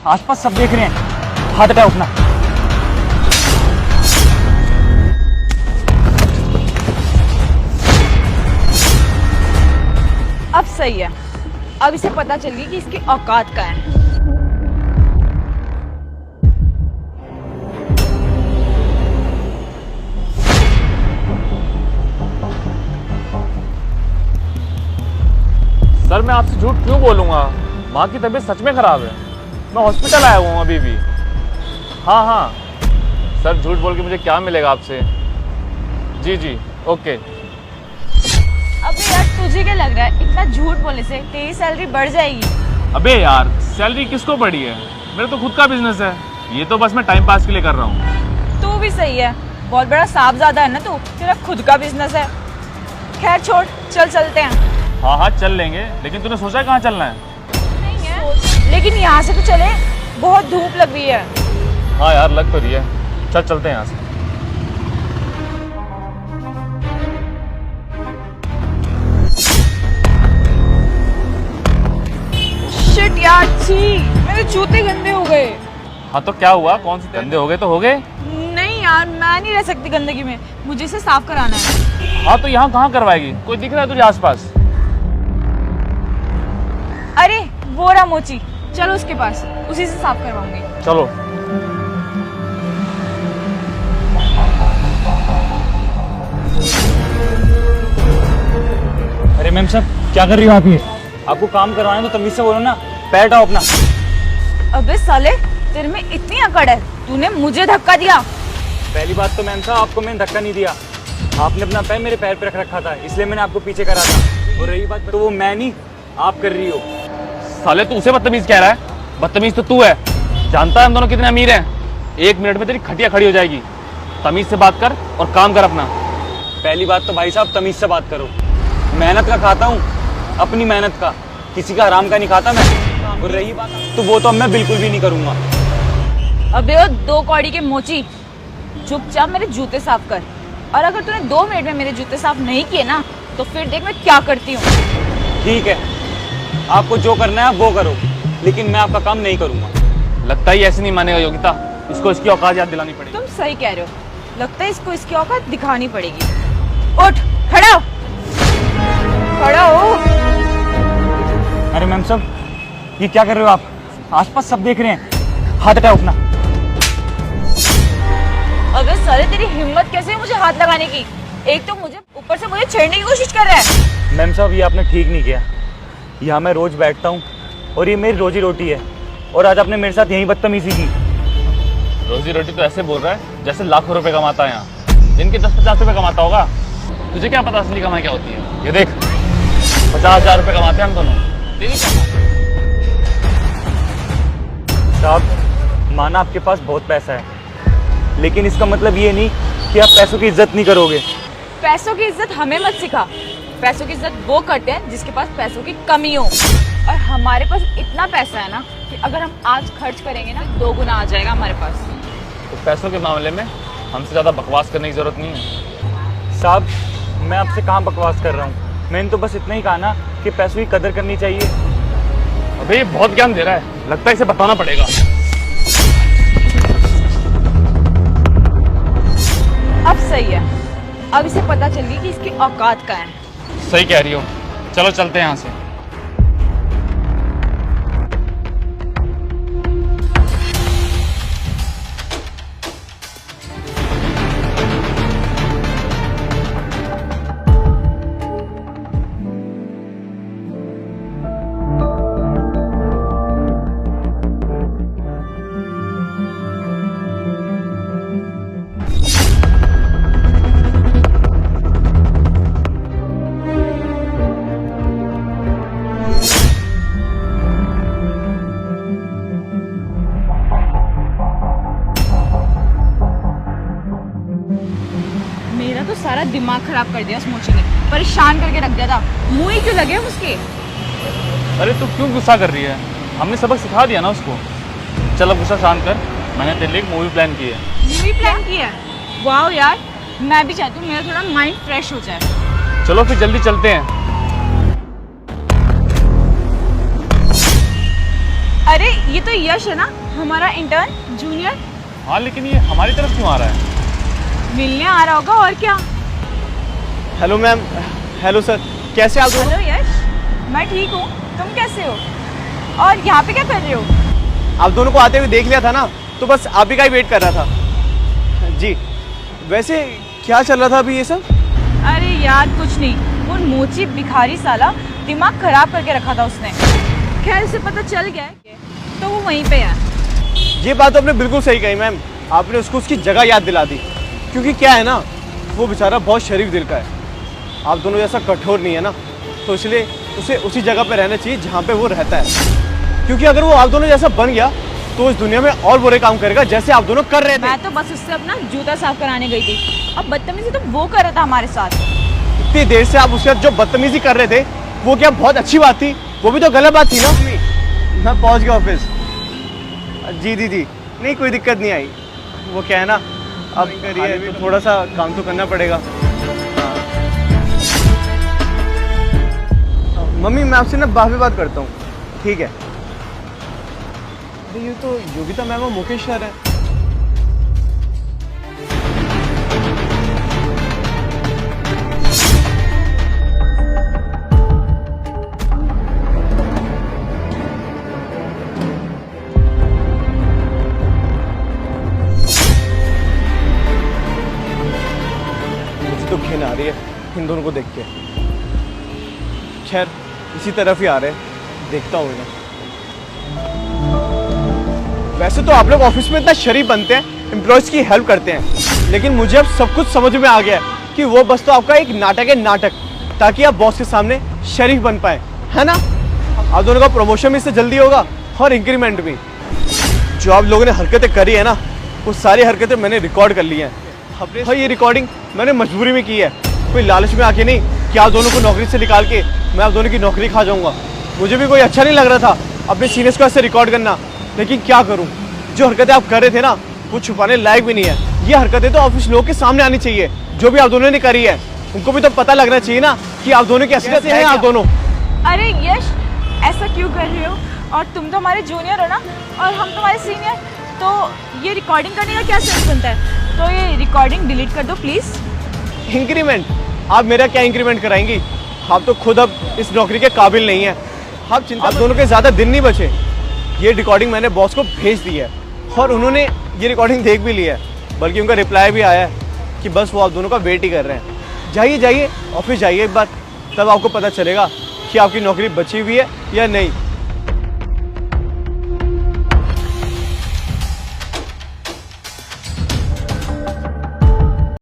आसपास सब देख रहे हैं, हाथ हटाओ अपना। अब सही है, अब इसे पता चल गई कि इसकी औकात क्या है। सर मैं आपसे झूठ क्यों बोलूँगा, माँ की तबीयत सच में ख़राब है, मैं हॉस्पिटल आया हुआ हूँ अभी भी। हाँ हाँ सर, झूठ बोल के मुझे क्या मिलेगा आपसे। जी जी ओके। अबे यार तुझे क्या लग रहा है, इतना झूठ बोलने से तेरी सैलरी बढ़ जाएगी? अबे यार सैलरी किसको बढ़ी है, मेरा तो खुद का बिजनेस है, ये तो बस मैं टाइम पास के लिए कर रहा हूँ। तू भी सही है, बहुत बड़ा साहबजादा है ना तू, तेरा खुद का बिजनेस है। खैर छोड़, चल चलते हैं। हाँ हाँ चल लेंगे, लेकिन तूने सोचा कहाँ चलना है? नहीं है, लेकिन यहाँ से तो चले, बहुत धूप लग रही है। हाँ यार लग तो रही है, चल चलते हैं यहाँ से। शिट यार, छी मेरे जूते गंदे हो गए। हाँ तो क्या हुआ, कौन से गंदे हो गए तो हो गए। नहीं यार, मैं नहीं रह सकती गंदगी में, मुझे इसे साफ कराना है। हाँ तो यहाँ कहाँ करवाएगी, कोई दिख रहा है तुझे आसपास? अरे वो रहा मोची, चलो उसके पास, उसी से साफ करवाऊंगी। चलो। अरे मैम साहब, क्या कर रही हो आप ये? आपको काम करवाना है तो तमीज से बोलो ना, पैर हटाओ अपना। अबे साले, तेरे में इतनी अकड़ है, तूने मुझे धक्का दिया। पहली बात तो मैम साहब, आपको मैंने धक्का नहीं दिया, आपने अपना पैर मेरे पैर पे रख रखा था, इसलिए मैंने आपको पीछे करा था। और रही बात, तो वो मैं नहीं, आप कर रही हो। साले तू उसे बदतमीज कह रहा है, बदतमीज तो तू है। जानता है हम दोनों कितने अमीर हैं, 1 मिनट में तेरी खटिया खड़ी हो जाएगी। तमीज से बात कर और काम कर अपना। पहली बात तो भाई साहब तमीज से बात करो, मेहनत का खाता हूँ, अपनी मेहनत का, किसी का हराम का नहीं खाता मैं। और रही बात तो वो तो अब मैं बिल्कुल भी नहीं करूँगा। अबे वो 2 कौड़ी के मोची, चुपचाप मेरे जूते साफ कर, और अगर तूने 2 मिनट में मेरे जूते साफ नहीं किए ना, तो फिर देख मैं क्या करती हूँ। ठीक है, आपको जो करना है वो करो, लेकिन मैं आपका काम नहीं करूँगा। लगता ही ऐसे नहीं मानेगा योगिता, इसको इसकी औकात याद दिलानी पड़ेगी। तुम सही कह रहे हो, लगता है इसको इसकी औकात दिखानी पड़ेगी। उठ, खड़ा हो, खड़ा हो। अरे मैम साहब, ये क्या कर रहे हो आप? आसपास सब देख रहे हैं, हाथ हटाओ अपना। अबे साले, तेरी हिम्मत कैसे है मुझे हाथ लगाने की? एक तो मुझे ऊपर से मुझे छेड़ने की कोशिश कर रहा है। मैम साहब, ये आपने ठीक नहीं किया, यहाँ मैं रोज बैठता हूँ और ये मेरी रोजी रोटी है, और आज आपने मेरे साथ यही बदतमीजी की। रोजी रोटी तो ऐसे बोल रहा है जैसे लाखों रुपए कमाता है, यहाँ दिन के 10-50 रुपए कमाता होगा। तुझे क्या पता असली कमाई क्या होती है? ये देख 50,000 रुपए कमाते हैं हम दोनों। तेरी क्या? साहब, माना आपके पास बहुत पैसा है, लेकिन इसका मतलब ये नहीं कि आप पैसों की इज्जत नहीं करोगे। पैसों की इज्जत हमें मत सिखा, पैसों की इज्जत वो करते हैं जिसके पास पैसों की कमी हो, और हमारे पास इतना पैसा है ना कि अगर हम आज खर्च करेंगे ना, 2 गुना आ जाएगा हमारे पास। तो पैसों के मामले में हमसे ज़्यादा बकवास करने की ज़रूरत नहीं है। साहब, मैं आपसे कहाँ बकवास कर रहा हूँ, मैंने तो बस इतना ही कहा ना कि पैसों की कदर करनी चाहिए। अबे ये बहुत ज्ञान दे रहा है, लगता है इसे बताना पड़ेगा। अब सही है, अब इसे पता चल गई कि इसकी औकात क्या है। सही कह रही हो, चलो चलते हैं यहाँ से। मेरा तो सारा दिमाग खराब कर दिया उस मोची ने, परेशान करके रख दिया था। मुंह ही क्यों लगे उसके? अरे तू क्यों गुस्सा कर रही है, हमने सबक सिखा दिया ना उसको। चल अब गुस्सा शांत कर, मैंने तेरे लिए एक मूवी प्लान की है। मूवी प्लान की है? वाह यार, मैं भी चाहती हूँ मेरा थोड़ा माइंड फ्रेश हो जाए। चलो फिर जल्दी चलते हैं। अरे ये तो यश है ना, हमारा इंटर्न जूनियर। हाँ लेकिन ये हमारी तरफ क्यों आ रहा है? मिलने आ रहा होगा और क्या। Hello ma'am. हेलो सर, कैसे आप दोनों? हेलो यश, मैं ठीक हूँ, तुम कैसे हो? और यहाँ पे क्या कर रहे हो? आप दोनों को आते हुए देख लिया था ना, तो बस आप ही का ही वेट कर रहा था। जी, वैसे क्या चल रहा था अभी ये सब? अरे यार कुछ नहीं, वो मोची भिखारी साला दिमाग खराब करके रखा था उसने। खैर उसे पता चल गया है तो वो वहीं पे है। ये बात तो आपने बिल्कुल सही कही मैम, आपने उसको उसकी जगह याद दिला दी। क्योंकि क्या है ना, वो बेचारा बहुत शरीफ दिल का है, आप दोनों जैसा कठोर नहीं है ना, तो इसलिए उसे उसी जगह पे रहना चाहिए जहाँ पे वो रहता है। क्योंकि अगर वो आप दोनों जैसा बन गया तो इस दुनिया में और बुरे काम करेगा जैसे आप दोनों कर रहे थे। मैं तो बस उससे अपना जूता साफ कराने गई थी, अब बदतमीजी तो वो कर रहा था हमारे साथ। इतनी देर से आप उसके साथ जो बदतमीजी कर रहे थे वो क्या बहुत अच्छी बात थी? वो भी तो गलत बात थी ना। मैं पहुंच गया ऑफिस। जी दीदी, नहीं कोई दिक्कत नहीं आई। वो क्या है ना, अब करिए तो थोड़ा सा काम तो करना पड़ेगा। मम्मी मैं आपसे ना बाद में बात करता हूँ, ठीक है? अरे ये तो योगिता मैम और मुकेश सर है। मुझे तो घिन आ रही है इन दोनों को देख के। खैर इसी तरफ ही आ रहे हैं, देखता हूँ इन्हें। वैसे तो आप लोग ऑफिस में इतना शरीफ बनते हैं, एम्प्लॉयज की हेल्प करते हैं, लेकिन मुझे अब सब कुछ समझ में आ गया है कि वो बस तो आपका एक नाटक है, नाटक, ताकि आप बॉस के सामने शरीफ बन पाए, है ना? आप दोनों का प्रमोशन भी इससे जल्दी होगा और इंक्रीमेंट भी। जो आप लोगों ने हरकतें करी है ना, वो सारी हरकतें मैंने रिकॉर्ड कर ली हैं। और ये रिकॉर्डिंग मैंने मजबूरी में की है, कोई लालच में आके नहीं कि आप दोनों को नौकरी से निकाल के मैं आप दोनों की नौकरी खा जाऊंगा। मुझे भी कोई अच्छा नहीं लग रहा था अपने सीनियर्स को ऐसे रिकॉर्ड करना, लेकिन क्या करूं, जो हरकतें आप कर रहे थे ना वो छुपाने लायक भी नहीं है। ये हरकतें तो ऑफिस लोगों के सामने आनी चाहिए, जो भी आप दोनों ने करी है उनको भी तो पता लगना चाहिए ना कि आप दोनों की असलियत है आप दोनों। अरे यश, ऐसा क्यों कर रहे हो? और तुम तो हमारे जूनियर हो ना, और हम तुम्हारे सीनियर, तो ये रिकॉर्डिंग करने का क्या सेंस बनता है? तो ये रिकॉर्डिंग डिलीट कर दो प्लीज। इंक्रीमेंट? आप मेरा क्या इंक्रीमेंट कराएंगी? आप तो खुद अब इस नौकरी के काबिल नहीं है। आप चिंता, आप दोनों के ज्यादा दिन नहीं बचे। ये रिकॉर्डिंग मैंने बॉस को भेज दी है और उन्होंने ये रिकॉर्डिंग देख भी ली है, बल्कि उनका रिप्लाई भी आया है कि बस वो आप दोनों का वेट ही कर रहे हैं। जाइए जाइए ऑफिस जाइए एक बार, तब आपको पता चलेगा कि आपकी नौकरी बची हुई है या नहीं।